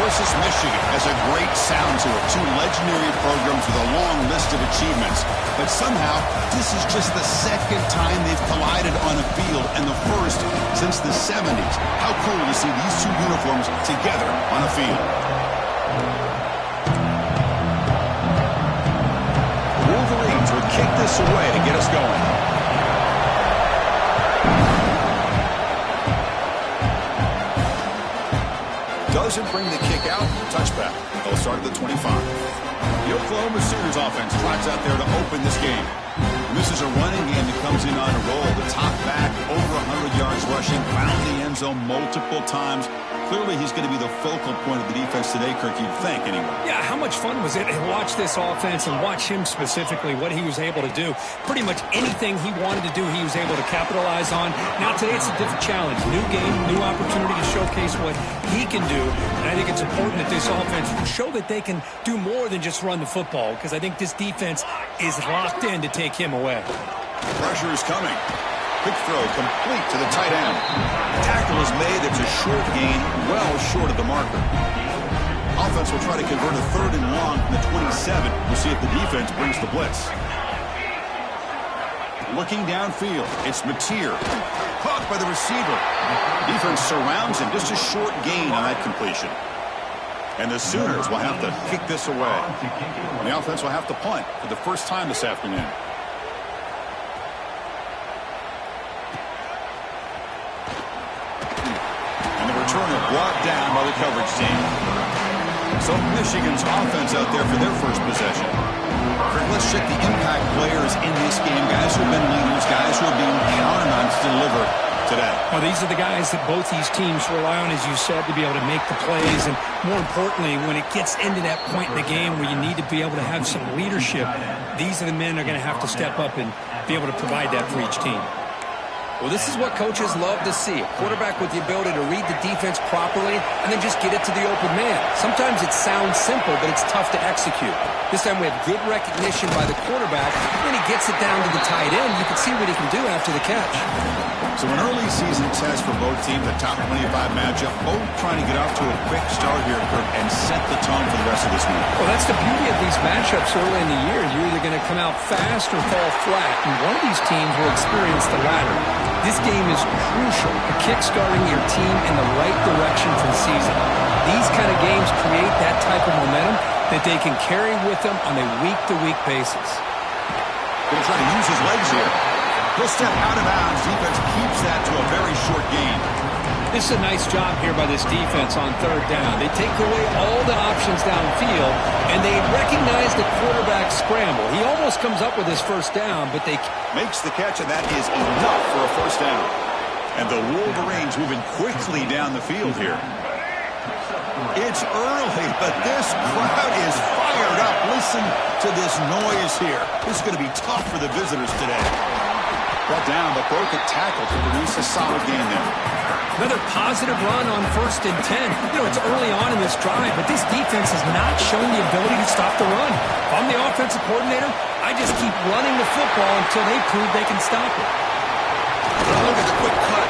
versus Michigan has a great sound to it. Two legendary programs with a long list of achievements. But somehow, this is just the second time they've collided on a field, and the first since the 70s. How cool to see these two uniforms together on a field. Wolverines would kick this away to get us going. Doesn't bring the kick out. Touchback. They'll start at the 25. The Oklahoma Sooners offense tracks out there to open this game. And this is a running game that comes in on a roll. The top back, over 100 yards rushing, found the end zone multiple times. Clearly, he's going to be the focal point of the defense today, Kirk, you'd think, anyway. Yeah, how much fun was it to watch this offense and watch him specifically, what he was able to do. Pretty much anything he wanted to do, he was able to capitalize on. Now, today, it's a different challenge. New game, new opportunity to showcase what he can do. And I think it's important that this offense show that they can do more than just run the football, because I think this defense is locked in to take him away. Pressure is coming. Quick throw complete to the tight end. Tackle is made. It's a short gain, well short of the marker. Offense will try to convert a 3rd and long from the 27. We'll see if the defense brings the blitz. Looking downfield, it's Mateer. Caught by the receiver. Defense surrounds him. Just a short gain on that completion. And the Sooners will have to kick this away. And the offense will have to punt for the first time this afternoon. Turner brought down by the coverage team. So Michigan's offense out there for their first possession. Let's check the impact players in this game. Guys who have been leaders, guys who are being counted on to deliver today. Well, these are the guys that both these teams rely on, as you said, to be able to make the plays. And more importantly, when it gets into that point in the game where you need to be able to have some leadership, these are the men that are going to have to step up and be able to provide that for each team. Well, this is what coaches love to see. A quarterback with the ability to read the defense properly and then just get it to the open man. Sometimes it sounds simple, but it's tough to execute. This time we have good recognition by the quarterback. When he gets it down to the tight end, you can see what he can do after the catch. So an early season test for both teams, a top 25 matchup, both trying to get off to a quick start here, Kirk, and set the tone for the rest of this week. Well, that's the beauty of these matchups early in the year. You're either going to come out fast or fall flat, and one of these teams will experience the latter. This game is crucial for kickstarting your team in the right direction for the season. These kind of games create that type of momentum that they can carry with them on a week-to-week basis. Going to try to use his legs here. He'll step out of bounds. Defense keeps that to a very short gain. This is a nice job here by this defense on 3rd down. They take away all the options downfield, and they recognize the quarterback scramble. He almost comes up with his first down, but they makes the catch, and that is enough for a first down. And the Wolverines moving quickly down the field here. It's early, but this crowd is fired up. Listen to this noise here. This is going to be tough for the visitors today. Brought down, but broke a tackle to produce a solid gain there. Another positive run on 1st and 10. You know, it's early on in this drive, but this defense has not shown the ability to stop the run. If I'm the offensive coordinator, I just keep running the football until they prove they can stop it. Look at the quick cut.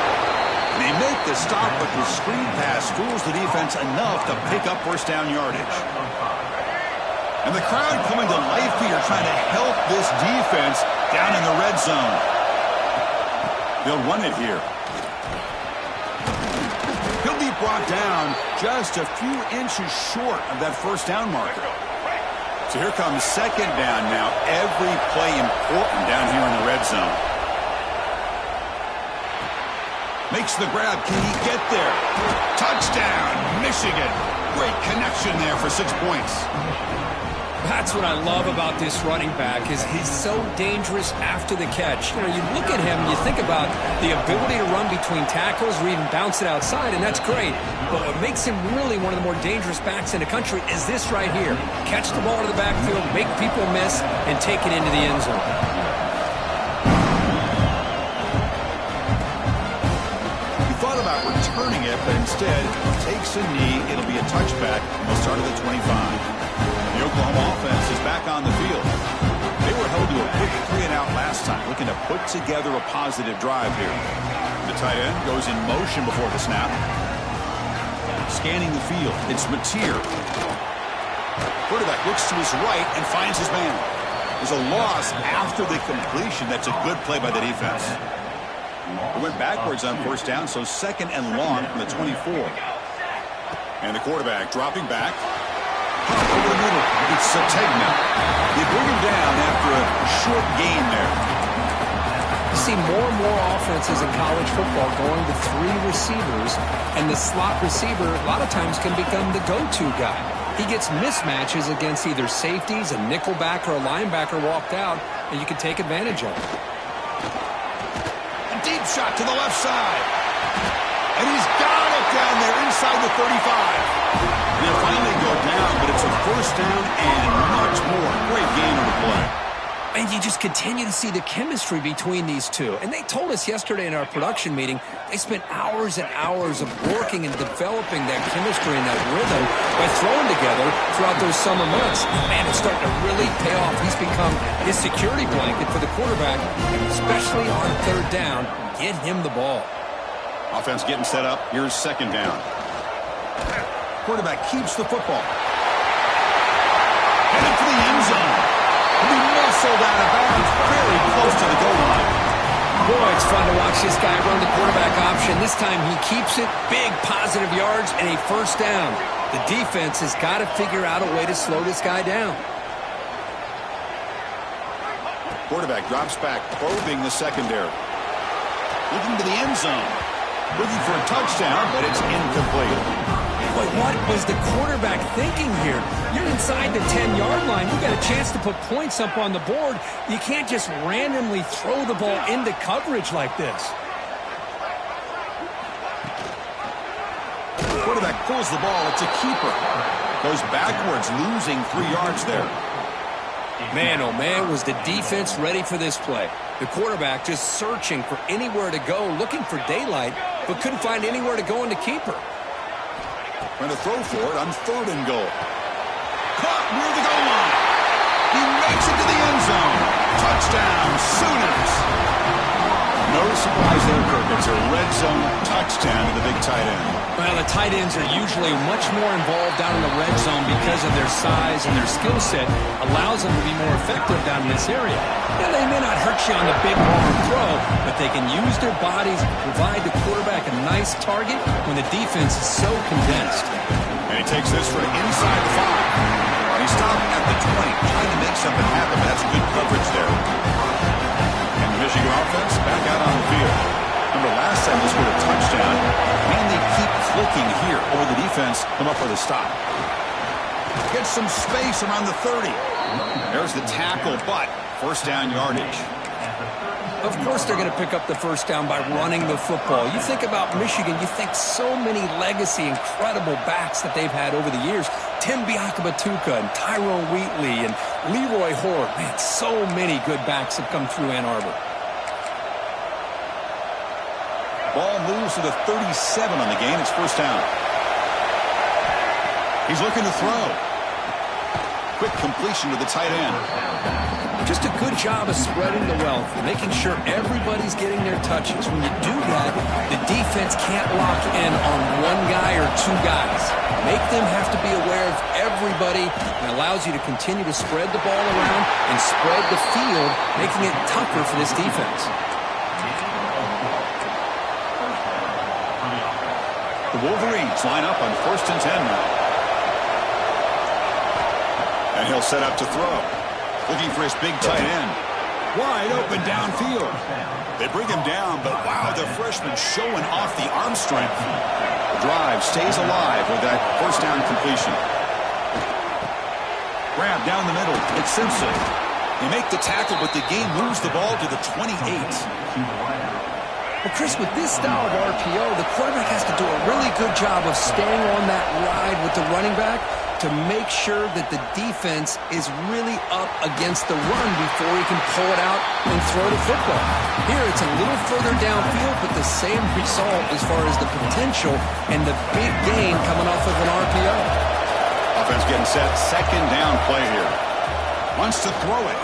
They make the stop, but the screen pass fools the defense enough to pick up first down yardage. And the crowd coming to life here, trying to help this defense down in the red zone. They'll run it here. He'll be brought down just a few inches short of that first down marker. So here comes 2nd down now. Every play important down here in the red zone. Makes the grab. Can he get there? Touchdown, Michigan. Great connection there for 6 points. That's what I love about this running back, is he's so dangerous after the catch. You know, you look at him, you think about the ability to run between tackles or even bounce it outside, and that's great. But what makes him really one of the more dangerous backs in the country is this right here. Catch the ball to the backfield, make people miss, and take it into the end zone. He thought about returning it, but instead takes a knee. It'll be a touchback. He'll start at the 25. The Oklahoma offense is back on the field. They were held to a quick 3-and-out last time, looking to put together a positive drive here. The tight end goes in motion before the snap. Scanning the field. It's Mateer. Quarterback looks to his right and finds his man. There's a loss after the completion. That's a good play by the defense. It went backwards on first down, so second and long from the 24. And the quarterback dropping back. Over the middle. It's Sategna. They bring him down after a short gain there. You see more and more offenses in college football going to 3 receivers, and the slot receiver a lot of times can become the go-to guy. He gets mismatches against either safeties, a nickelback, or a linebacker walked out, and you can take advantage of it. A deep shot to the left side. And he's got it down there inside the 35. They'll finally go down, but it's a first down and much more. Great game of the play. And you just continue to see the chemistry between these two. And they told us yesterday in our production meeting, they spent hours and hours of working and developing that chemistry and that rhythm by throwing together throughout those summer months. Man, it's starting to really pay off. He's become his security blanket for the quarterback, especially on third down. Get him the ball. Offense getting set up. Here's second down. Quarterback keeps the football. Headed for the end zone. He'll be muscled out of bounds very close to the goal line. Boy, it's fun to watch this guy run the quarterback option. This time he keeps it. Big positive yards and a first down. The defense has got to figure out a way to slow this guy down. Quarterback drops back, probing the secondary. Looking to the end zone. Looking for a touchdown, but it's incomplete. But what was the quarterback thinking here? You're inside the 10-yard line. You got a chance to put points up on the board. You can't just randomly throw the ball into coverage like this. Quarterback pulls the ball. It's a keeper. Goes backwards, losing 3 yards there. Man, oh man, was the defense ready for this play. The quarterback just searching for anywhere to go, looking for daylight, but couldn't find anywhere to go in the keeper. Trying to throw for it on third and goal. Caught near the goal line. He makes it to the end zone. Touchdown, Sooners. No surprise there, Kirk. It's a red zone touchdown to the big tight end. Well, the tight ends are usually much more involved down in the red zone because of their size and their skill set allows them to be more effective down in this area. Now, they may not hurt you on the big long throw, but they can use their bodies to provide the quarterback a nice target when the defense is so condensed. And he takes this for inside the 5. He stopped at the 20, trying to make something happen, but that's good coverage there. And the Michigan offense back out on the field. Remember, last time this was a touchdown. Can they keep clicking here, or the defense come up with a stop? Get some space around the 30. There's the tackle, but first down yardage. Of course they're going to pick up the first down by running the football. You think about Michigan, you think so many legacy, incredible backs that they've had over the years. Tim Biakabatuka and Tyrone Wheatley and Leroy Horde. Man, so many good backs have come through Ann Arbor. Ball moves to the 37 on the game. It's first down. He's looking to throw. Quick completion to the tight end. Just a good job of spreading the wealth, making sure everybody's getting their touches. When you do that, the defense can't lock in on one guy or two guys. Make them have to be aware of everybody, and allows you to continue to spread the ball around and spread the field, making it tougher for this defense. The Wolverines line up on first and 10 now. And he'll set up to throw. Looking for his big tight end. Wide open downfield. They bring him down, but wow, the freshman showing off the arm strength. The drive stays alive with that first down completion. Grab down the middle. It's Simpson. They make the tackle, but the game moves the ball to the 28. Well, Chris, with this style of RPO, the quarterback has to do a really good job of staying on that ride with the running back to make sure that the defense is really up against the run before he can pull it out and throw the football. Here, it's a little further downfield, but the same result as far as the potential and the big gain coming off of an RPO. Offense getting set. Second down play here. Wants to throw it.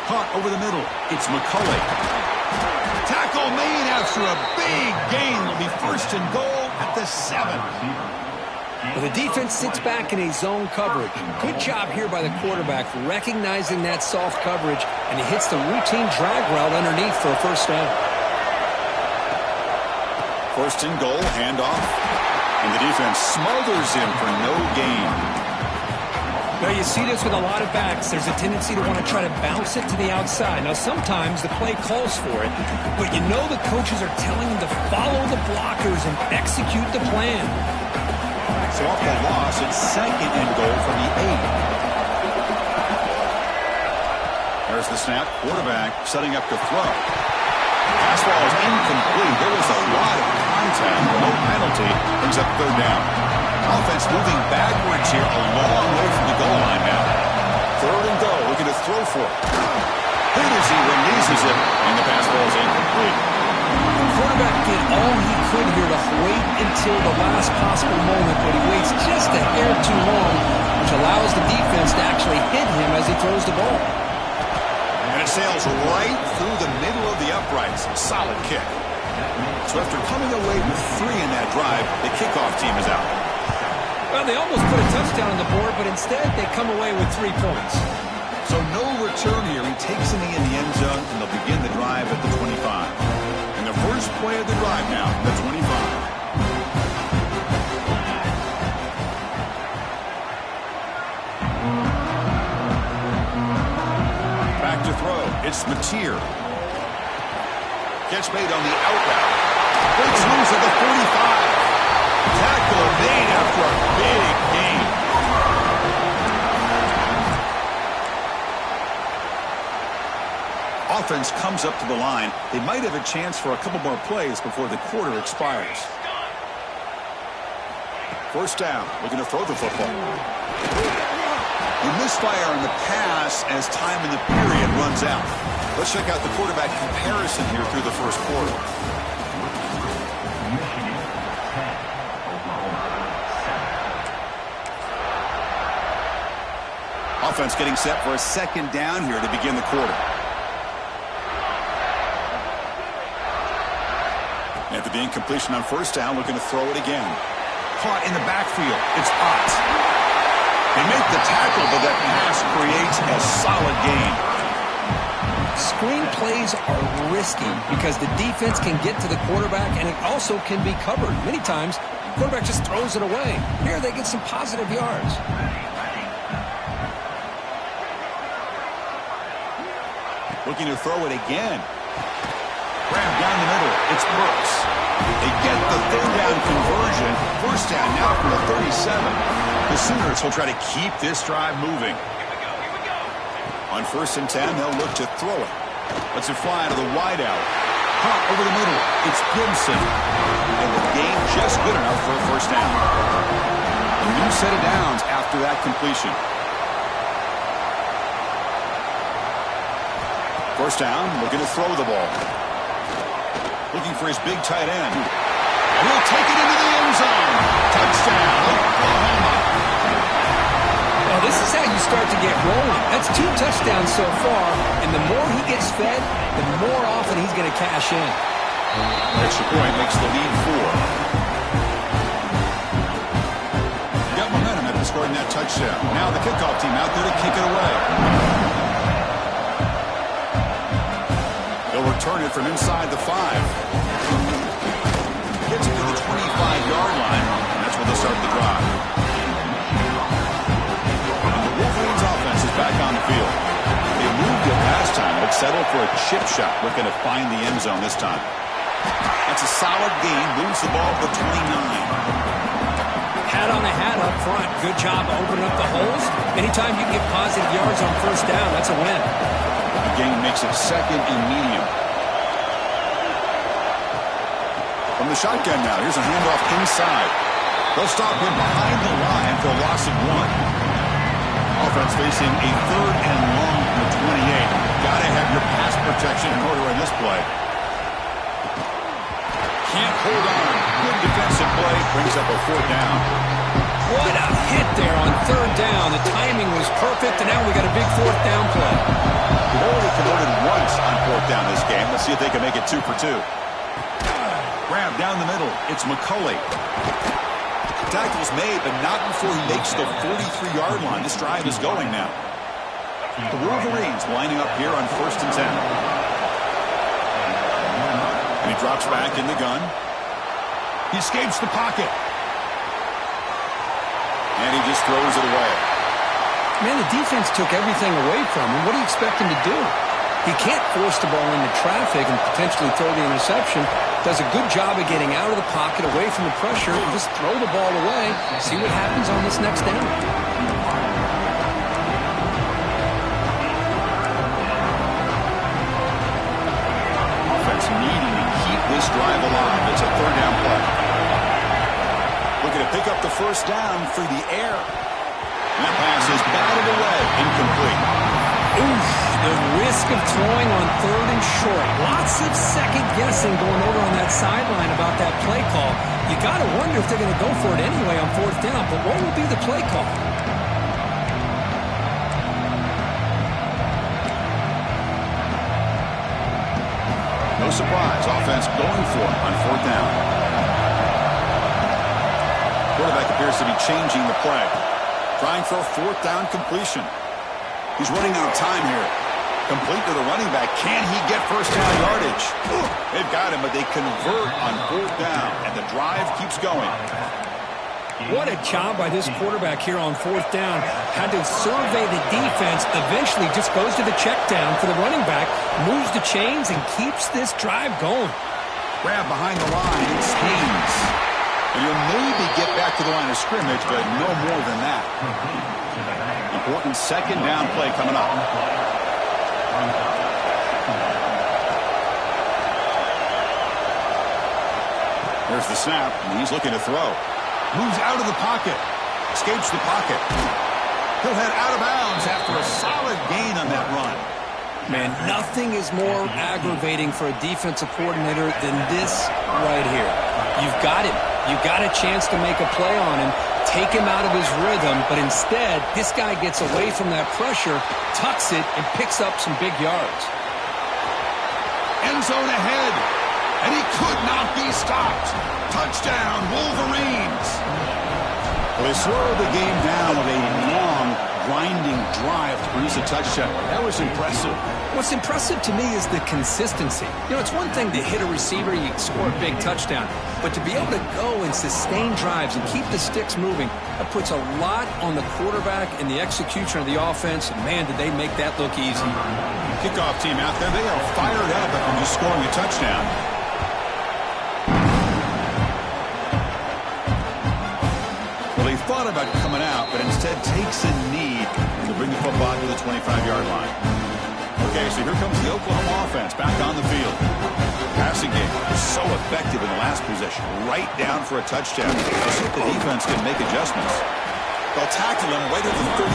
Caught over the middle. It's McCulley. Tackle made after a big gain. Will be first and goal at the 7. Well, the defense sits back in a zone coverage. Good job here by the quarterback recognizing that soft coverage, and he hits the routine drag route underneath for a first down. First and goal, handoff, and the defense smothers him for no gain. Well, you see this with a lot of backs. There's a tendency to want to try to bounce it to the outside. Now, sometimes the play calls for it, but you know the coaches are telling them to follow the blockers and execute the plan. So off the loss, it's second and goal from the 8. There's the snap. Quarterback setting up to throw. Pass ball is incomplete. There was a lot of contact. No penalty. Brings up third down. Offense moving backwards here, a long way from the goal line now. Third and goal. Looking to throw for it. Hit as he releases it, and the pass ball is incomplete. The quarterback did all he could here to wait until the last possible moment, but he waits just a hair too long, which allows the defense to actually hit him as he throws the ball. And it sails right through the middle of the uprights. Solid kick. So after coming away with 3 in that drive, the kickoff team is out. Well, they almost put a touchdown on the board, but instead they come away with 3 points. So no return here. He takes a knee in the end zone, and they'll begin the drive at the 25. And the first play of the drive now, the 25. Back to throw. It's Mateer. Catch made on the out route. Breaks loose at the 45. Tackle made after a big gain. Offense comes up to the line. They might have a chance for a couple more plays before the quarter expires. First down, looking to throw the football. A misfire on the pass as time in the period runs out. Let's check out the quarterback comparison here through the first quarter. Offense getting set for a second down here to begin the quarter. After the incompletion on first down, looking to throw it again. Caught in the backfield. It's Potts. They make the tackle, but that pass creates a solid gain. Screen plays are risky because the defense can get to the quarterback, and it also can be covered. Many times, the quarterback just throws it away. Here they get some positive yards. Looking to throw it again. Grab down the middle. It's Brooks. They get the third down conversion. First down now from the 37. The Sooners will try to keep this drive moving. On first and 10, they'll look to throw it. Lets it fly to the wideout. Hot over the middle. It's Gibson. And the gain just good enough for a first down. A new set of downs after that completion. First down, looking to throw the ball. Looking for his big tight end. And he'll take it into the end zone. Touchdown, Oklahoma. Well, this is how you start to get rolling. That's 2 touchdowns so far, and the more he gets fed, the more often he's going to cash in. Extra point makes the lead 4. Got momentum after scoring that touchdown. Now the kickoff team out there to kick it away. They'll return it from inside the 5. Gets it to the 25-yard line, and that's where they'll start the drive. And the Wolverines offense is back on the field. They moved it last time, but settled for a chip shot, looking to find the end zone this time. That's a solid gain, moves the ball to the 29. Hat on a hat up front. Good job opening up the holes. Anytime you get positive yards on first down, that's a win. The gain makes it second and medium. From the shotgun now, here's a handoff inside. They'll stop him behind the line for a loss of 1. Offense facing a third and long from the 28. Got to have your pass protection in order in this play. Can't hold on. Good defensive play. Brings up a 4th down. What a hit there on third down. The timing was perfect, and now we got a big 4th down play. They've only converted once on 4th down this game. Let's see if they can make it 2 for 2. Grab down the middle. It's McCulley. Tackle's made, but not before he makes the 43-yard line. This drive is going now. The Wolverines lining up here on 1st and 10. And he drops back in the gun. He escapes the pocket. And he just throws it away. Man, the defense took everything away from him. What do you expect him to do? He can't force the ball into traffic and potentially throw the interception. Does a good job of getting out of the pocket, away from the pressure, and just throw the ball away. See what happens on this next down. Offense needing to keep this drive alive. It's a 3rd down play. Looking to pick up the 1st down through the air. And that pass is batted away. Incomplete. Oof, the risk of throwing on 3rd and short. Lots of second guessing going over on that sideline about that play call. You got to wonder if they're going to go for it anyway on 4th down, but what will be the play call? No surprise. Offense going for it on 4th down. Quarterback appears to be changing the play. Trying for a 4th down completion. He's running out of time here. Complete to the running back. Can he get 1st down yardage? They've got him, but they convert on 4th down, and the drive keeps going. What a job by this quarterback here on 4th down. Had to survey the defense, eventually just goes to the check down for the running back, moves the chains, and keeps this drive going. Grab behind the line. It's Haynes. And you'll maybe get back to the line of scrimmage, but no more than that. Important 2nd down play coming up. There's the snap, and he's looking to throw. Moves out of the pocket. Escapes the pocket. He'll head out of bounds after a solid gain on that run. Man, nothing is more aggravating for a defensive coordinator than this right here. You've got him. You've got a chance to make a play on him, take him out of his rhythm, but instead, this guy gets away from that pressure, tucks it, and picks up some big yards. End zone ahead, and he could not be stopped. Touchdown, Wolverines. Well, they slowed the game down with a long, grinding drive to produce a touchdown. That was impressive. What's impressive to me is the consistency. You know, it's one thing to hit a receiver, you score a big touchdown, but to be able to go and sustain drives and keep the sticks moving, that puts a lot on the quarterback and the execution of the offense. And man, did they make that look easy. Kickoff team out there, they are fired up after just scoring a touchdown. Well, he thought about coming out, but instead takes a knee to bring the football to the 25-yard line. Okay, so here comes the Oklahoma offense back on the field. Passing game was so effective in the last possession. Right down for a touchdown. Let's see if the defense can make adjustments. They'll tackle him right at the 31.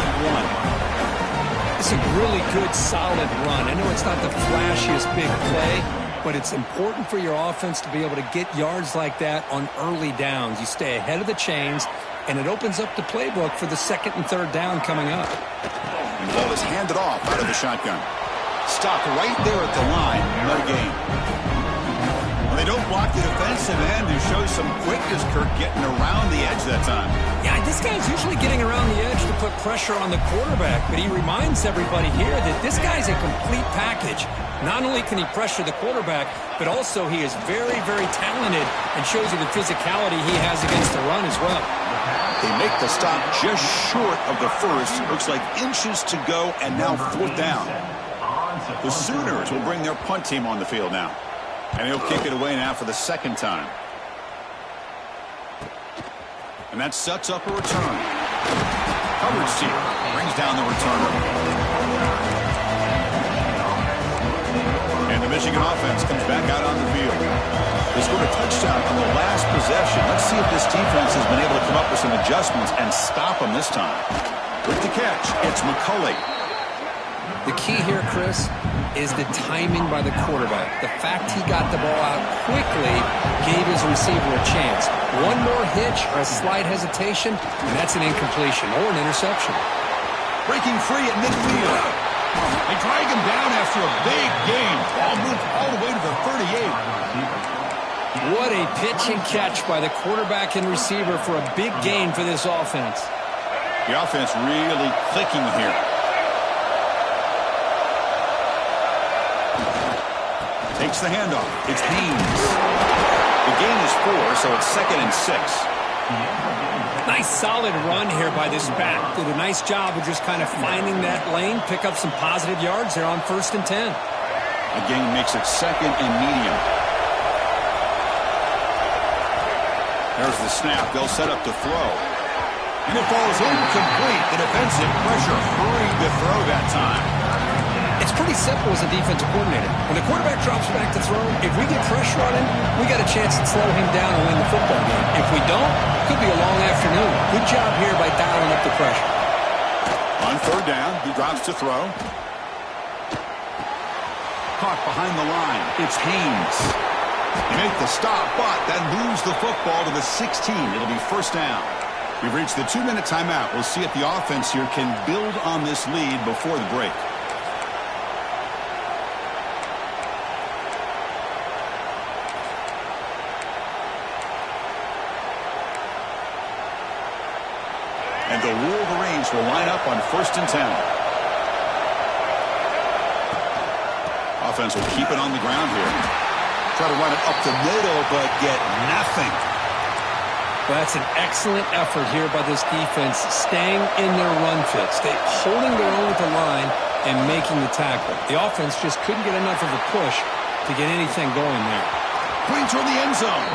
It's a really good, solid run. I know it's not the flashiest big play, but it's important for your offense to be able to get yards like that on early downs. You stay ahead of the chains, and it opens up the playbook for the 2nd and 3rd down coming up. And the ball is handed off out of the shotgun. Stopped right there at the line. No gain. Well, they don't block the defensive end, who shows some quickness, Kirk, getting around the edge that time. Yeah, this guy's usually getting around the edge to put pressure on the quarterback, but he reminds everybody here that this guy's a complete package. Not only can he pressure the quarterback, but also he is very, very talented and shows you the physicality he has against the run as well. They make the stop just short of the 1st. Looks like inches to go, and now 4th down. The Sooners will bring their punt team on the field now. And he'll kick it away now for the 2nd time. And that sets up a return. Coverage team brings down the returner. And the Michigan offense comes back out on the field. They scored a touchdown on the last possession. Let's see if this defense has been able to come up with some adjustments and stop them this time. With the catch, it's McCulley. The key here, Chris, is the timing by the quarterback. The fact he got the ball out quickly gave his receiver a chance. One more hitch or a slight hesitation, and that's an incompletion or an interception. Breaking free at midfield. They drag him down after a big gain. Ball moved all the way to the 38. What a pitch and catch by the quarterback and receiver for a big gain for this offense. The offense really clicking here. Takes the handoff. It's Haynes. The gain is 4, so it's 2nd and 6. Nice solid run here by this back. Did a nice job of just kind of finding that lane, pick up some positive yards there on 1st and 10. Again, makes it 2nd and medium. There's the snap. They'll set up to throw. And it falls incomplete. The defensive pressure hurried the throw that time. It's pretty simple as a defensive coordinator. When the quarterback drops back to throw, if we get pressure on him, we got a chance to slow him down and win the football game. If we don't, it could be a long afternoon. Good job here by dialing up the pressure. On 3rd down, he drops to throw. Caught behind the line. It's Haynes. They make the stop, but then lose the football to the 16. It'll be 1st down. We've reached the 2-minute timeout. We'll see if the offense here can build on this lead before the break. And the Wolverines will line up on 1st and 10. Offense will keep it on the ground here. Try to run it up the middle, but get nothing. Well, that's an excellent effort here by this defense, staying in their run fits. They holding their own with the line and making the tackle. The offense just couldn't get enough of a push to get anything going there. Putting toward the end zone.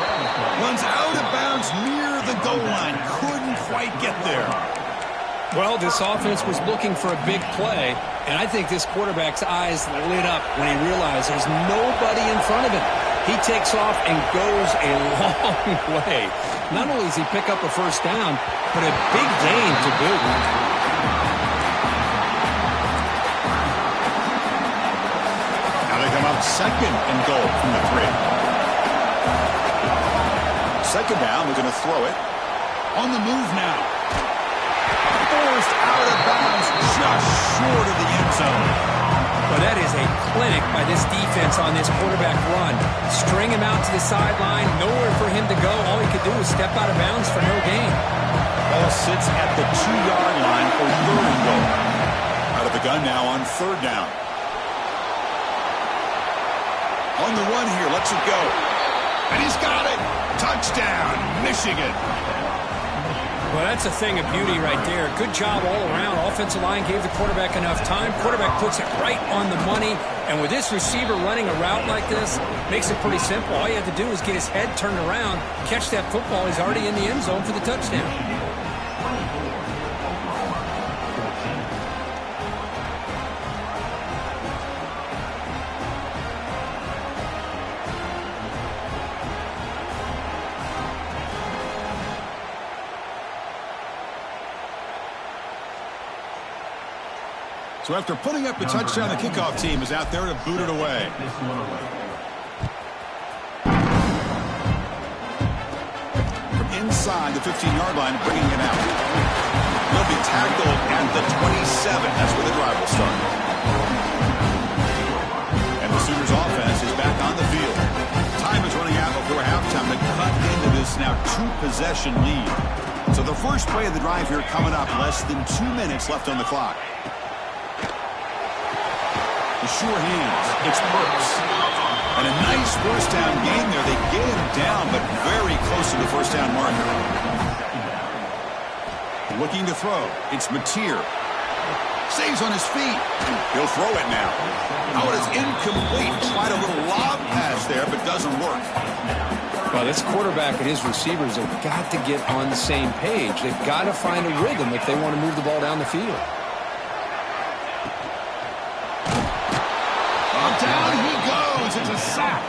Runs out of bounds near the goal line. Couldn't quite get there. Well, this offense was looking for a big play, and I think this quarterback's eyes lit up when he realized there's nobody in front of him. He takes off and goes a long way. Not only does he pick up a 1st down, but a big gain to boot. Now they come up 2nd and goal from the 3. 2nd down, they're going to throw it. On the move now. Forced out of bounds just short of the end zone. Well, that is a clinic by this defense on this quarterback run. String him out to the sideline, nowhere for him to go. All he could do was step out of bounds for no gain. Ball sits at the 2-yard line for 3rd and goal. Out of the gun now on 3rd down. On the run here, lets it go. And he's got it. Touchdown, Michigan. Well, that's a thing of beauty right there. Good job all around. Offensive line gave the quarterback enough time. Quarterback puts it right on the money. And with this receiver running a route like this, makes it pretty simple. All you have to do is get his head turned around, catch that football. He's already in the end zone for the touchdown. So after putting up the touchdown, the kickoff team is out there to boot it away. From inside the 15-yard line, bringing it out. He'll be tackled at the 27. That's where the drive will start. And the Sooners offense is back on the field. Time is running out before halftime to cut into this now 2-possession lead. So the first play of the drive here coming up, less than 2 minutes left on the clock. The sure hands. It's Burks. And a nice 1st down gain there. They get him down, but very close to the 1st down marker. Looking to throw. It's Mateer. Stays on his feet. He'll throw it now. Oh, it is incomplete. Tried a little lob pass there, but doesn't work. Well, this quarterback and his receivers have got to get on the same page. They've got to find a rhythm if they want to move the ball down the field. Down he goes. It's a sack.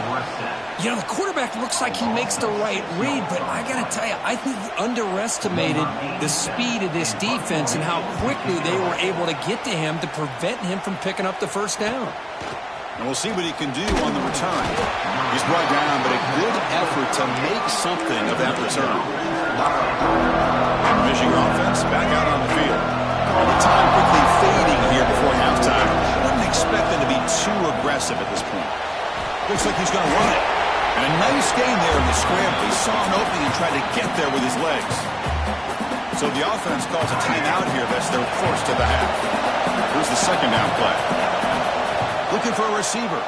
You know, the quarterback looks like he makes the right read, but I got to tell you, I think he underestimated the speed of this defense and how quickly they were able to get to him to prevent him from picking up the 1st down. And we'll see what he can do on the return. He's brought down, but a good effort to make something of that return. Michigan offense back out on the field. The time quickly fading here before halftime. Wouldn't expect them to be too aggressive at this point. Looks like he's going to run it. And a nice gain there in the scramble. He saw an opening and tried to get there with his legs. So the offense calls a timeout here. That's their first of the half. Here's the second down play. Looking for a receiver.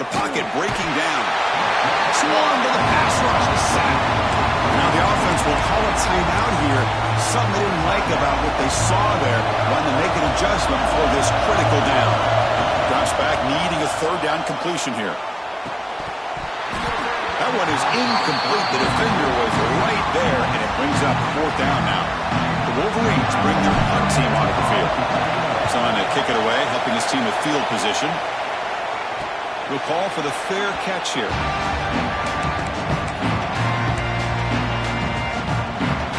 The pocket breaking down. Swarm to the pass rush. The sack. Now the offense will call a timeout here. Something they didn't like about what they saw there. Wanting to make an adjustment for this critical down. Drops back, needing a third down completion here. That one is incomplete. The defender was right there, and it brings up fourth down now. The Wolverines bring their punt team onto the field. Someone to kick it away, helping his team with field position. We'll call for the fair catch here.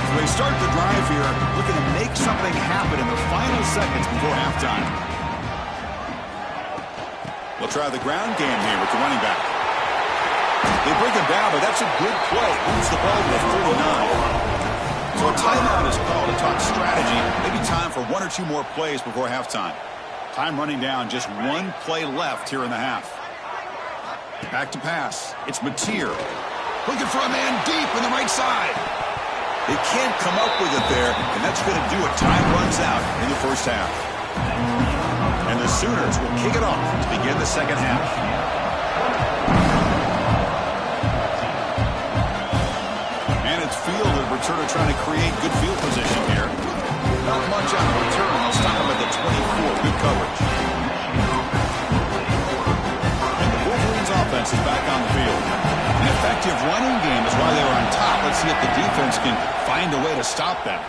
So they start the drive here, looking to make something happen in the final seconds before halftime. We'll try the ground game here with the running back. They bring him down, but that's a good play. Moves the ball to the 49. So a timeout is called to talk strategy. Maybe time for one or two more plays before halftime. Time running down, just one play left here in the half. Back to pass. It's Mateer. Looking for a man deep on the right side. They can't come up with it there, and that's going to do it. Time runs out in the first half. And the Sooners will kick it off to begin the second half. Field, the returner trying to create good field position here. Not much on the return. They'll stop him at the 24. Good coverage. And the Wolverines offense is back on the field. An effective running game is why they were on top. Let's see if the defense can find a way to stop them.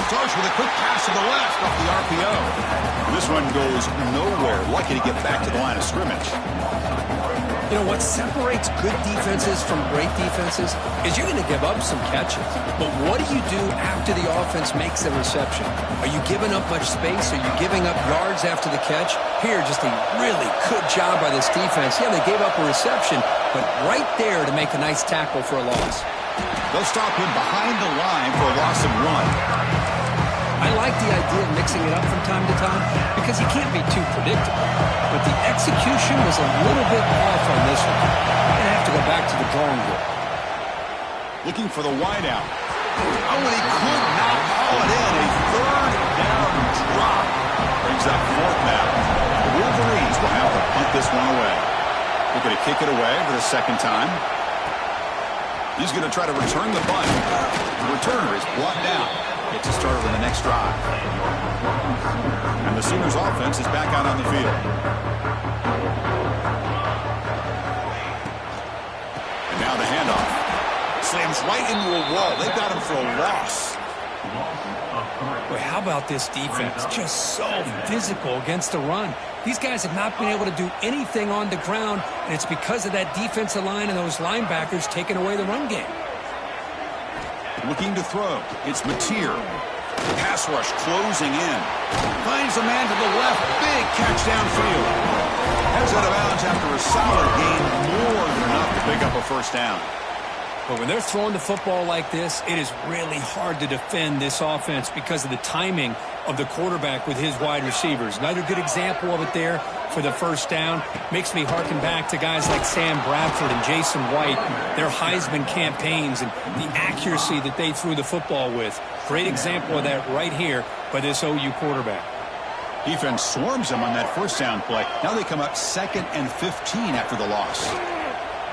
Starts with a quick pass to the left off the RPO. And this one goes nowhere. Lucky to get back to the line of scrimmage. You know, what separates good defenses from great defenses is you're going to give up some catches. But what do you do after the offense makes the reception? Are you giving up much space? Are you giving up yards after the catch? Here, just a really good job by this defense. Yeah, they gave up a reception, but right there to make a nice tackle for a loss. They'll stop him behind the line for a loss of one. I like the idea of mixing it up from time to time because you can't be too predictable. But the execution was a little bit off on this one. You're going to have to go back to the drawing board. Looking for the wideout. Oh, and he could not haul it in. A third down drop. Brings up fourth down. The Wolverines will have to punt this one away. They're going to kick it away for the second time. He's going to try to return the punt. The returner is brought down. Gets a start over the next drive. And the Sooners offense is back out on the field. And now the handoff. Slams right into a wall. They've got him for a loss. Boy, how about this defense? Just so physical against the run. These guys have not been able to do anything on the ground, and it's because of that defensive line and those linebackers taking away the run game. Looking to throw. It's Mateer. Pass rush closing in. Finds a man to the left. Big catch downfield. Heads out of bounds after a solid gain. More than enough to pick up a first down. But when they're throwing the football like this, it is really hard to defend this offense because of the timing of the quarterback with his wide receivers. Another good example of it there for the first down. Makes me harken back to guys like Sam Bradford and Jason White, their Heisman campaigns and the accuracy that they threw the football with. Great example of that right here by this OU quarterback. Defense swarms them on that first down play. Now they come up 2nd and 15 after the loss.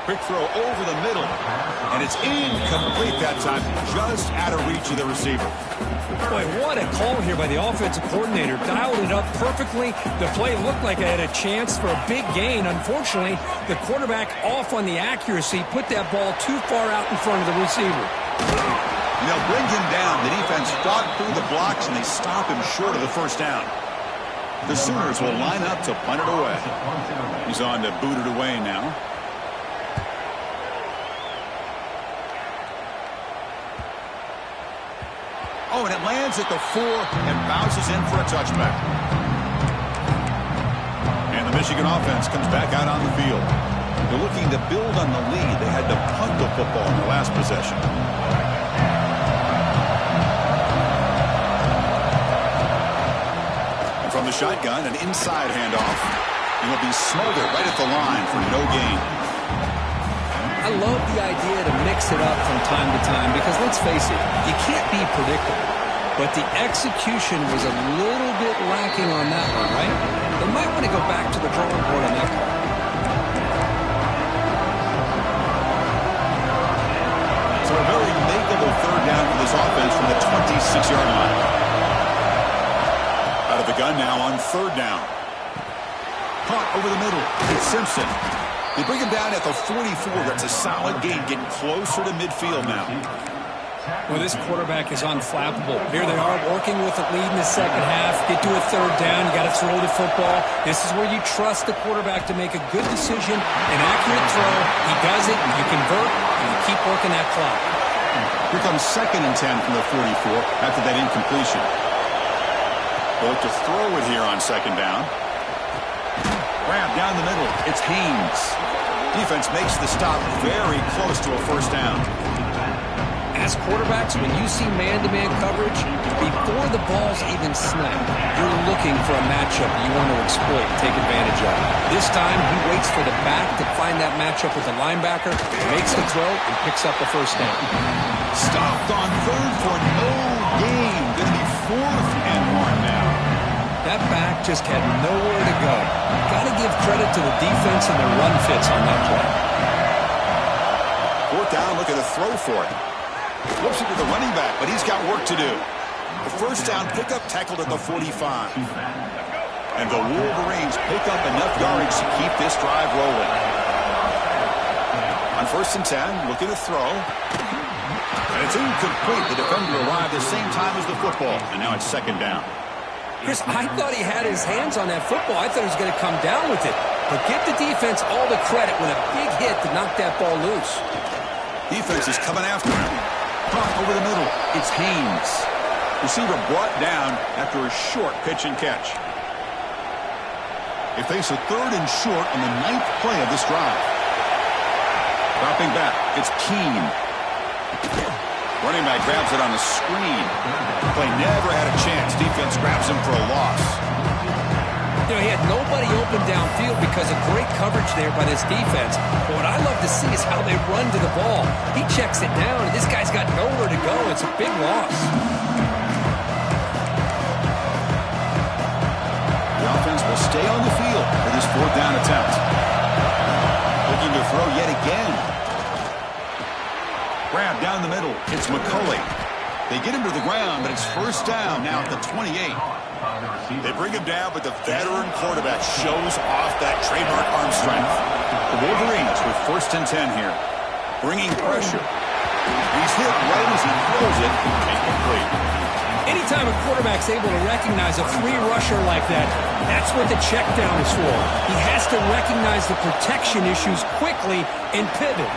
Quick throw over the middle, and it's incomplete that time, just out of reach of the receiver. Boy, what a call here by the offensive coordinator. Dialed it up perfectly. The play looked like it had a chance for a big gain. Unfortunately, the quarterback off on the accuracy, put that ball too far out in front of the receiver. And they'll bring him down. The defense fought through the blocks, and they stop him short of the first down. The Sooners will line up to punt it away. He's on to boot it away now. Oh, and it lands at the 4 and bounces in for a touchback. And the Michigan offense comes back out on the field. They're looking to build on the lead. They had to punt the football in the last possession. And from the shotgun, an inside handoff. And he'll be smothered right at the line for no gain. I love the idea to mix it up from time to time because, let's face it, you can't be predictable. But the execution was a little bit lacking on that one, right? They might want to go back to the drawing board on that call. So a very makeable third down for this offense from the 26-yard line. Out of the gun now on third down. Caught over the middle. It's Simpson. They bring him down at the 44. That's a solid gain, getting closer to midfield now. Well, this quarterback is unflappable. Here they are working with a lead in the second half. Get to a third down. You got to throw the football. This is where you trust the quarterback to make a good decision, an accurate throw. He does it, you convert, and you keep working that clock. Here comes 2nd and 10 from the 44 after that incompletion. They'll look to throw it here on second down. Grab down the middle. It's Haynes. Defense makes the stop very close to a first down. As quarterbacks, when you see man-to-man coverage, before the ball's even snapped, you're looking for a matchup you want to exploit and take advantage of. This time, he waits for the back to find that matchup with the linebacker, makes the throw, and picks up the first down. Stopped on third for no gain. Going to be 4th and 1 now. That back just had nowhere to go. Got to give credit to the defense and their run fits on that play. 4th down, looking to throw for it. Flips it to the running back, but he's got work to do. The first down pickup tackled at the 45. And the Wolverines pick up enough yardage to keep this drive rolling. On 1st and 10, looking to throw. And it's incomplete. The defender arrived the same time as the football. And now it's 2nd down. Chris, I thought he had his hands on that football. I thought he was going to come down with it. But give the defense all the credit with a big hit to knock that ball loose. Defense is coming after him. Caught over the middle. It's Haynes. Receiver brought down after a short pitch and catch. They face a 3rd and short on the 9th play of this drive. Dropping back. It's Keene. Running back grabs it on the screen. Play never had a chance. Defense grabs him for a loss. You know, he had nobody open downfield because of great coverage there by this defense. But what I love to see is how they run to the ball. He checks it down, and this guy's got nowhere to go. It's a big loss. The offense will stay on the field for this 4th down attempt. Looking to throw yet again. Grab down the middle. It's McCulley. They get him to the ground, but it's first down now at the 28. They bring him down, but the veteran quarterback shows off that trademark arm strength. The Wolverines with 1st and 10 here. Bringing pressure. He's hit right as he throws it. Incomplete. Anytime a quarterback's able to recognize a free rusher like that, that's what the check down is for. He has to recognize the protection issues quickly and pivot.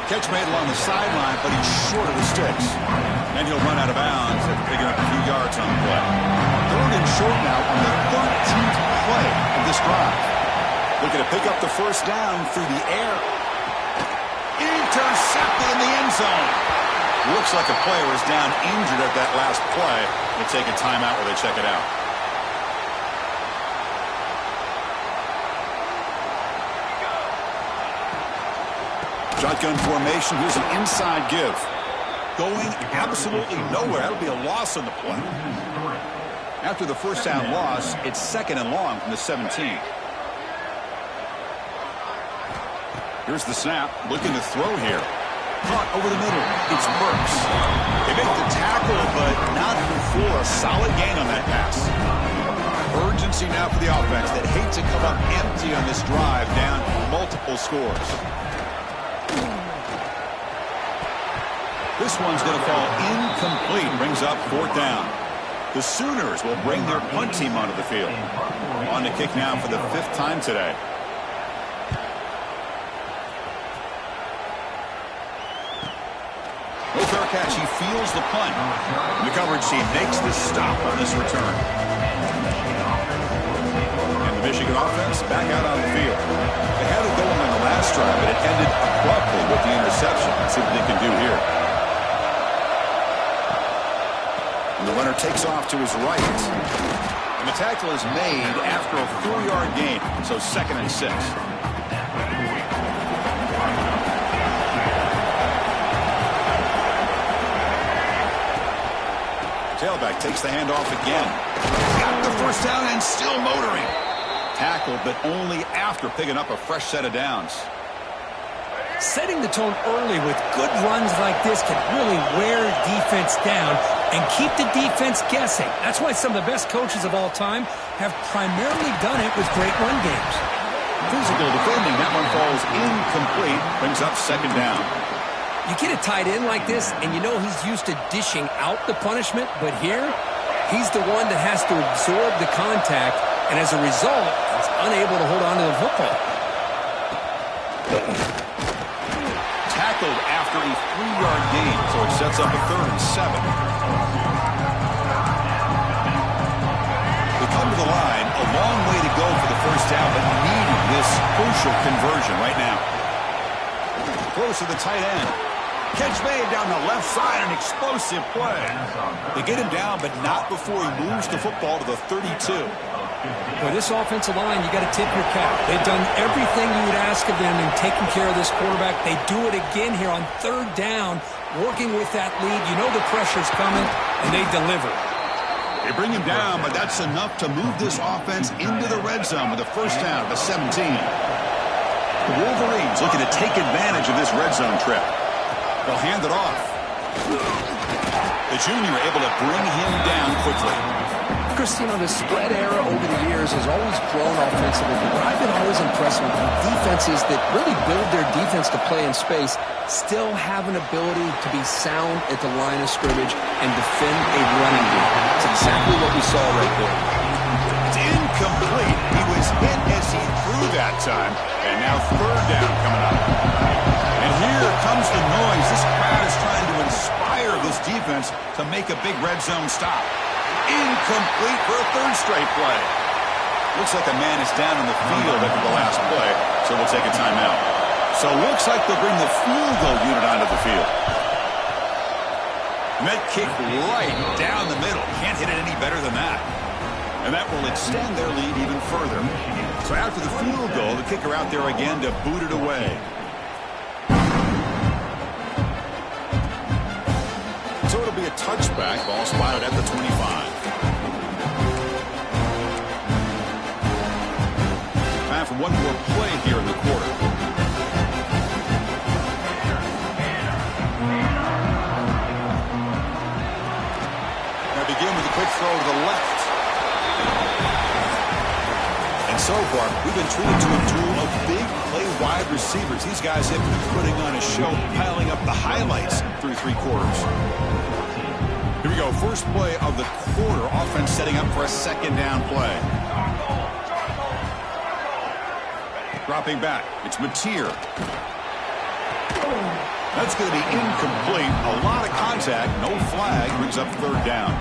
Catch made along the sideline, but he's short of the sticks. And he'll run out of bounds after picking up a few yards on the play. 3rd and short now on the 13th play of this drive. Looking to pick up the first down through the air. Intercepted in the end zone. Looks like a player is down injured at that last play. They'll take a timeout where they check it out. Shotgun formation. Here's an inside give. Going absolutely nowhere. That'll be a loss on the play. After the first down loss, it's 2nd and long from the 17. Here's the snap. Looking to throw here. Caught over the middle. It's Burks. They make the tackle, but not before a solid gain on that pass. Urgency now for the offense that hate to come up empty on this drive, down multiple scores. This one's going to fall incomplete. Brings up 4th down. The Sooners will bring their punt team onto the field. On to kick now for the 5th time today. No fair catch. He feels the punt. The coverage team makes the stop on this return. And the Michigan offense back out on the field. They had it going on the last drive, but it ended abruptly with the interception. Let's see what they can do here. And the runner takes off to his right. And the tackle is made after a 4-yard gain, so 2nd and 6. quarterback takes the handoff again. Got the first down and still motoring. Tackled, but only after picking up a fresh set of downs. Setting the tone early with good runs like this can really wear defense down and keep the defense guessing. That's why some of the best coaches of all time have primarily done it with great run games. Physical defending. That one falls incomplete. Brings up second down. You get a tight end like this, and you know he's used to dishing out the punishment, but here, he's the one that has to absorb the contact, and as a result, he's unable to hold on to the football. Tackled after a 3-yard gain, so it sets up a 3rd and 7. They come to the line, a long way to go for the first down, but needing this crucial conversion right now. Close to the tight end. Catch made down the left side, an explosive play. They get him down, but not before he moves the football to the 32. For this offensive line, you got to tip your cap. They've done everything you would ask of them in taking care of this quarterback. They do it again here on 3rd down, working with that lead. You know the pressure's coming, and they deliver. They bring him down, but that's enough to move this offense into the red zone with a first down at the 17. The Wolverines looking to take advantage of this red zone trip. They'll hand it off. The junior able to bring him down quickly. Chris, you know, the spread era over the years has always grown offensively, but I've been always impressed with defenses that really build their defense to play in space, still have an ability to be sound at the line of scrimmage and defend a running game. That's exactly what we saw right there. It's incomplete. He was hit as he threw that time, and now 3rd down coming up. And here comes the noise. This crowd is trying to inspire this defense to make a big red zone stop. Incomplete for a 3rd straight play. Looks like a man is down in the field after the last play, so we'll take a timeout. So looks like they'll bring the field goal unit onto the field. Met kick right down the middle. Can't hit it any better than that. And that will extend their lead even further. So after the field goal, the kicker out there again to boot it away. So it'll be a touchback. Ball spotted at the 25. Time for one more play here in the quarter. Now begin with a quick throw to the left. And so far, we've been treated to a duel of big play wide receivers. These guys have been putting on a show, piling up the highlights through 3 quarters. Here we go. First play of the quarter. Offense setting up for a 2nd down play. Dropping back. It's Mateer. That's going to be incomplete. A lot of contact. No flag. Brings up 3rd down.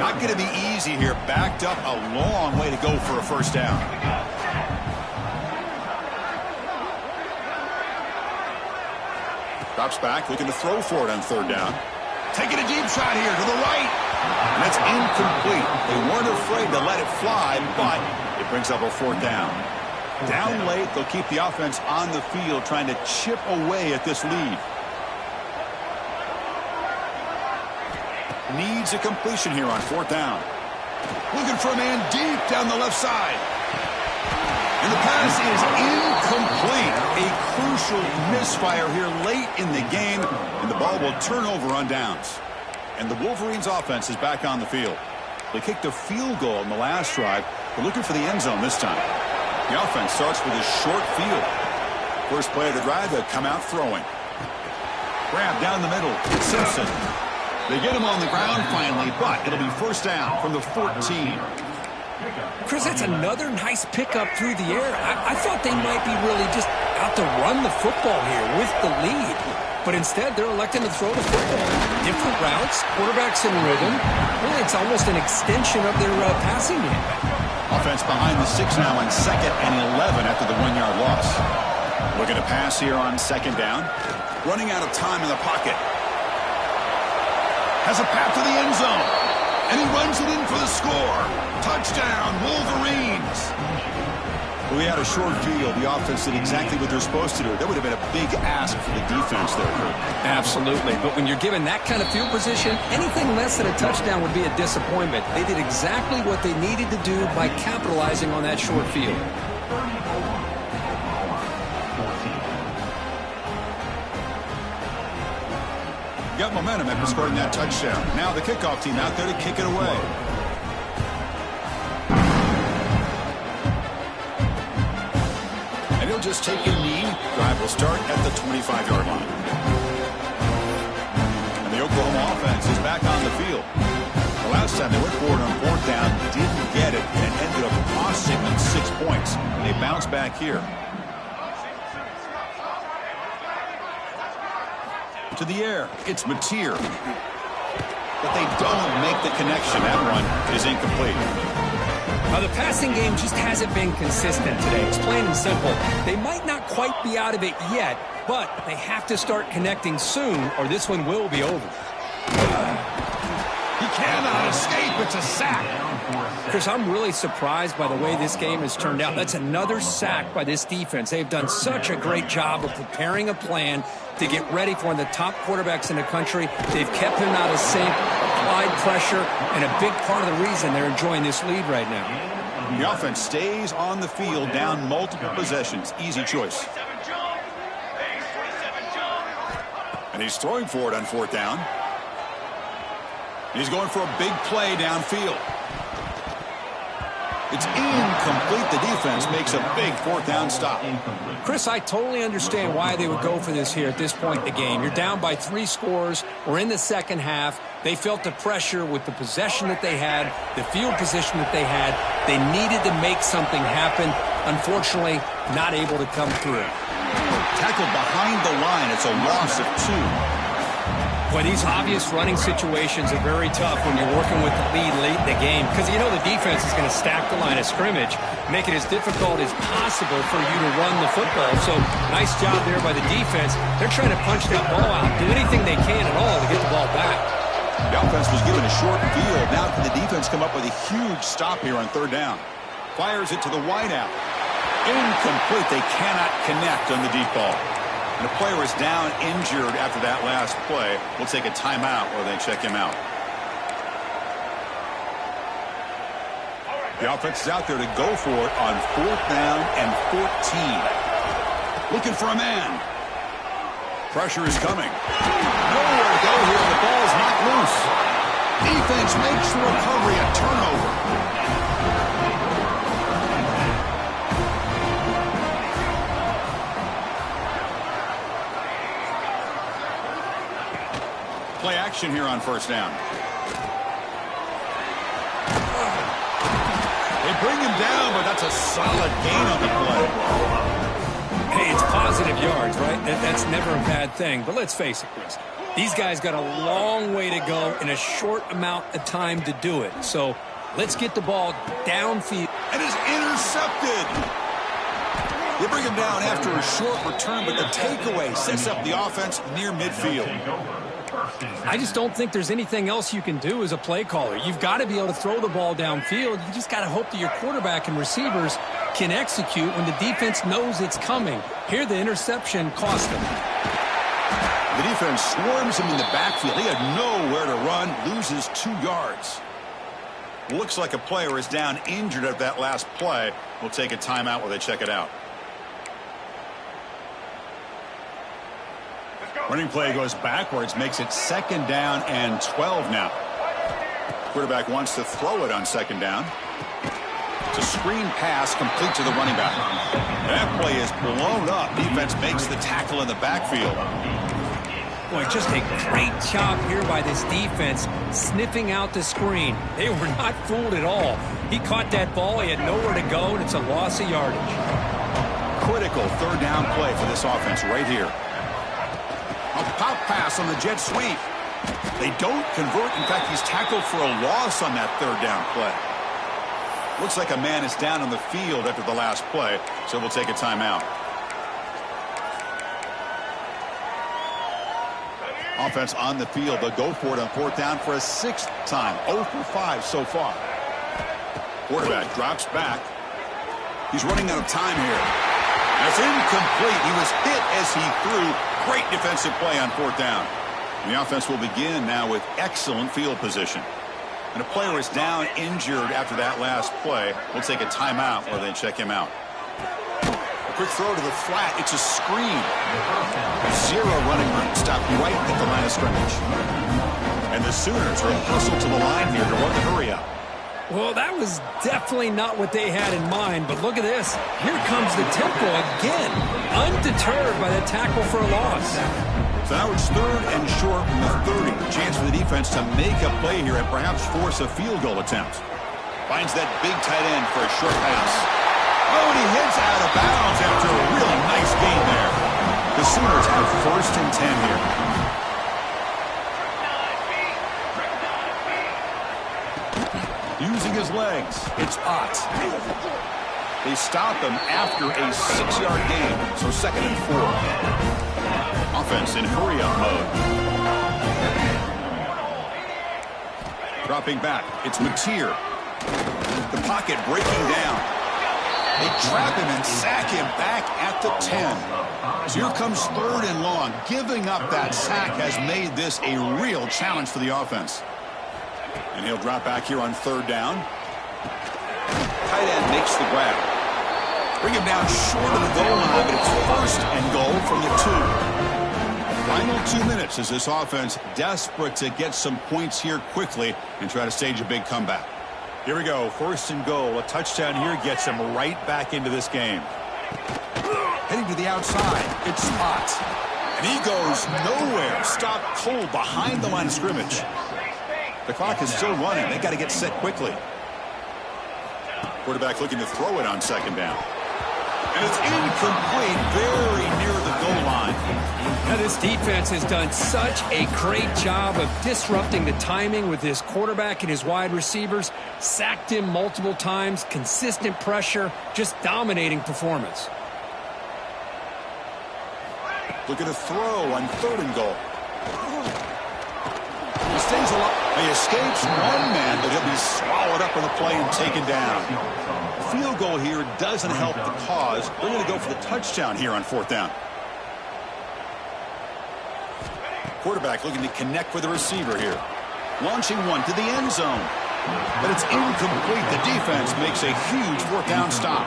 Not going to be easy here. Backed up a long way to go for a first down. Drops back. Looking to throw for it on 3rd down. Taking a deep shot here to the right. And that's incomplete. They weren't afraid to let it fly, but it brings up a 4th down. Down late, they'll keep the offense on the field trying to chip away at this lead. Needs a completion here on 4th down. Looking for a man deep down the left side. And the pass is incomplete. A crucial misfire here late in the game, and the ball will turn over on downs. And the Wolverines offense is back on the field. They kicked a field goal in the last drive. They're looking for the end zone this time. The offense starts with a short field. First play of the drive, they'll come out throwing. Grab down the middle. It's Simpson. They get him on the ground finally, but it'll be first down from the 14. Chris, that's another nice pickup through the air. I thought they might be really just out to run the football here with the lead. But instead, they're electing to throw the football. Different routes, quarterbacks in rhythm. Really, it's almost an extension of their passing game. Offense behind the 6 now on 2nd and 11 after the 1-yard loss. Looking to pass here on 2nd down. Running out of time in the pocket. Has a path to the end zone. And he runs it in for the score. Touchdown, Wolverines. We had a short field. The offense did exactly what they're supposed to do. That would have been a big ask for the defense there, Kurt. Absolutely. But when you're given that kind of field position, anything less than a touchdown would be a disappointment. They did exactly what they needed to do by capitalizing on that short field. Got momentum after scoring that touchdown. Now the kickoff team out there to kick it away. And he'll just take a knee. Drive will start at the 25-yard line. And the Oklahoma offense is back on the field. The last time they went forward on fourth down, didn't get it, and it ended up costing them 6 points. They bounce back here. To the air, it's Mateer. But they don't make the connection. That one is incomplete. Now, the passing game just hasn't been consistent today. It's plain and simple. They might not quite be out of it yet, but they have to start connecting soon, or this one will be over. He cannot escape. It's a sack. Chris, I'm really surprised by the way this game has turned out. That's another sack by this defense. They've done such a great job of preparing a plan to get ready for one of the top quarterbacks in the country. They've kept him out of sync, applied pressure, and a big part of the reason they're enjoying this lead right now. The offense stays on the field, down multiple possessions. Easy choice. And he's throwing for it on fourth down. He's going for a big play downfield. It's incomplete. The defense makes a big fourth down stop. Chris, I totally understand why they would go for this here at this point in the game. You're down by 3 scores. We're in the second half. They felt the pressure with the possession that they had, the field position that they had. They needed to make something happen. Unfortunately, not able to come through. Tackled behind the line. It's a loss of 2. Boy, these obvious running situations are very tough when you're working with the lead late in the game, because you know the defense is going to stack the line of scrimmage, make it as difficult as possible for you to run the football. So nice job there by the defense. They're trying to punch that ball out, do anything they can at all to get the ball back. The offense was given a short field. Now can the defense come up with a huge stop here on third down? Fires it to the wideout. Incomplete. They cannot connect on the deep ball. And the player is down injured after that last play. We'll take a timeout while they check him out. The offense is out there to go for it on fourth down and 14. Looking for a man. Pressure is coming. Nowhere to go here. The ball's not loose. Defense makes the recovery a turnover. Play action here on first down. They bring him down, but that's a solid gain on the play. Hey, it's positive yards, right? That's never a bad thing. But let's face it, Chris. These guys got a long way to go in a short amount of time to do it. So let's get the ball downfield. And is intercepted. They bring him down after a short return, but the takeaway sets up the offense near midfield. I just don't think there's anything else you can do as a play caller. You've got to be able to throw the ball downfield. You just got to hope that your quarterback and receivers can execute when the defense knows it's coming. Here, the interception cost them. The defense swarms him in the backfield. He had nowhere to run, loses 2 yards. Looks like a player is down injured at that last play. We'll take a timeout while they check it out. Running play goes backwards, makes it second down and 12 now. Quarterback wants to throw it on second down. It's a screen pass complete to the running back. That play is blown up. Defense makes the tackle in the backfield. Boy, just a great job here by this defense, sniffing out the screen. They were not fooled at all. He caught that ball. He had nowhere to go, and it's a loss of yardage. Critical third down play for this offense right here. A pop pass on the jet sweep. They don't convert. In fact, he's tackled for a loss on that third down play. Looks like a man is down on the field after the last play, so we'll take a timeout. Offense on the field. They'll go for it on fourth down for a 6th time. 0 for 5 so far. Quarterback drops back. He's running out of time here. That's incomplete. He was hit as he threw. Great defensive play on 4th down. And the offense will begin now with excellent field position. And a player is down injured after that last play. We'll take a timeout while they check him out. A quick throw to the flat. It's a screen. 0 running room. Stopped right at the line of scrimmage. And the Sooners are hustled to the line here to run the hurry up. Well, that was definitely not what they had in mind, but look at this. Here comes the tempo again, undeterred by that tackle for a loss. So now it's 3rd and short from the 30. Chance for the defense to make a play here and perhaps force a field goal attempt. Finds that big tight end for a short pass. Oh, and he hits out of bounds after a really nice gain there. The Sooners have 1st and 10 here. Using his legs, it's Ott. They stop him after a 6-yard gain, so 2nd and 4. Offense in hurry-up mode. Dropping back, it's Mateer. The pocket breaking down. They trap him and sack him back at the 10. So here comes 3rd and long. Giving up that sack has made this a real challenge for the offense. And he'll drop back here on 3rd down. Tight end makes the grab. Bring him down short of the goal line, but it's 1st and goal from the 2. Final 2 minutes as this offense desperate to get some points here quickly and try to stage a big comeback. Here we go. 1st and goal. A touchdown here gets him right back into this game. Heading to the outside. It's Ott. And he goes nowhere. Stopped cold behind the line of scrimmage. The clock is still running. They got to get set quickly. Quarterback looking to throw it on 2nd down. And it's incomplete, very near the goal line. Now, this defense has done such a great job of disrupting the timing with his quarterback and his wide receivers. Sacked him multiple times, consistent pressure, just dominating performance. Look at a throw on 3rd and goal. He stays alive. He escapes one man, but he'll be swallowed up on the play and taken down. Field goal here doesn't help the cause. They're going to go for the touchdown here on 4th down. Quarterback looking to connect with the receiver here. Launching one to the end zone. But it's incomplete. The defense makes a huge 4th down stop.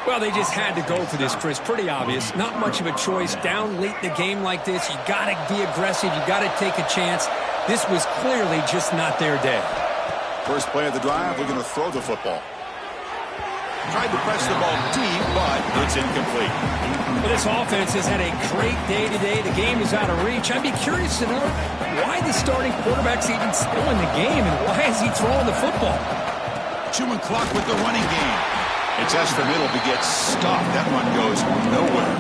Well, they just had to go for this, Chris. Pretty obvious. Not much of a choice. Down late in the game like this, you got to be aggressive. You got to take a chance. This was clearly just not their day. First play of the drive, we're going to throw the football. Tried to press the ball deep, but it's incomplete. Well, this offense has had a great day today. The game is out of reach. I'd be curious to know why the starting quarterback's even still in the game, and why is he throwing the football? Chewing clock with the running game. It's S for middle to get stopped. That run goes nowhere.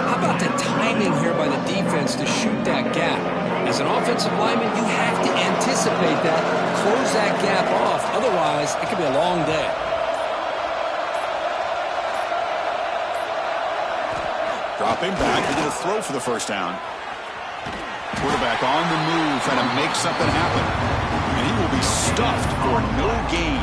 How about the timing here by the defense to shoot that gap? As an offensive lineman, you have to anticipate that, close that gap off. Otherwise, it could be a long day. Dropping back, they get a throw for the 1st down. Quarterback on the move, trying to make something happen. And he will be stuffed for no gain.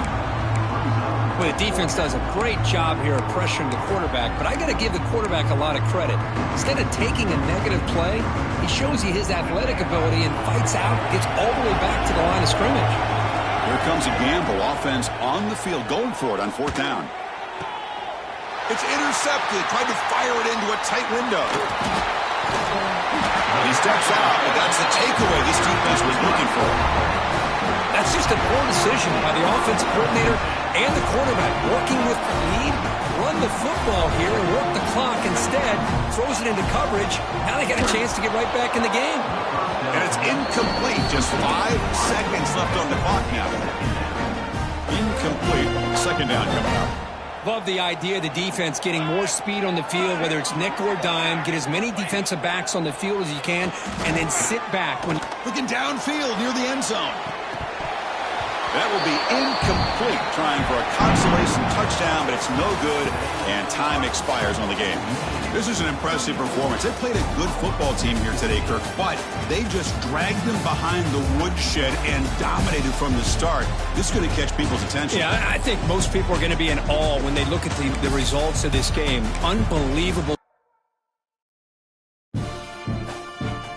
Well, the defense does a great job here of pressuring the quarterback, but I got to give the quarterback a lot of credit. Instead of taking a negative play, he shows you his athletic ability and fights out, gets all the way back to the line of scrimmage. Here comes a gamble. Offense on the field, going for it on 4th down. It's intercepted. Tried to fire it into a tight window. He steps out, but that's the takeaway this defense was looking for. That's just a poor decision by the offensive coordinator and the quarterback. Working with the lead, run the football here and work the clock instead. Throws it into coverage. Now they got a chance to get right back in the game. And it's incomplete. Just 5 seconds left on the clock now. Incomplete. 2nd down coming up. Love the idea of the defense getting more speed on the field, whether it's nickel or dime. Get as many defensive backs on the field as you can, and then sit back. Looking downfield near the end zone. That will be incomplete, trying for a consolation touchdown, but it's no good, and time expires on the game. This is an impressive performance. They played a good football team here today, Kirk, but they just dragged them behind the woodshed and dominated from the start. This is going to catch people's attention. Yeah, I think most people are going to be in awe when they look at the results of this game. Unbelievable.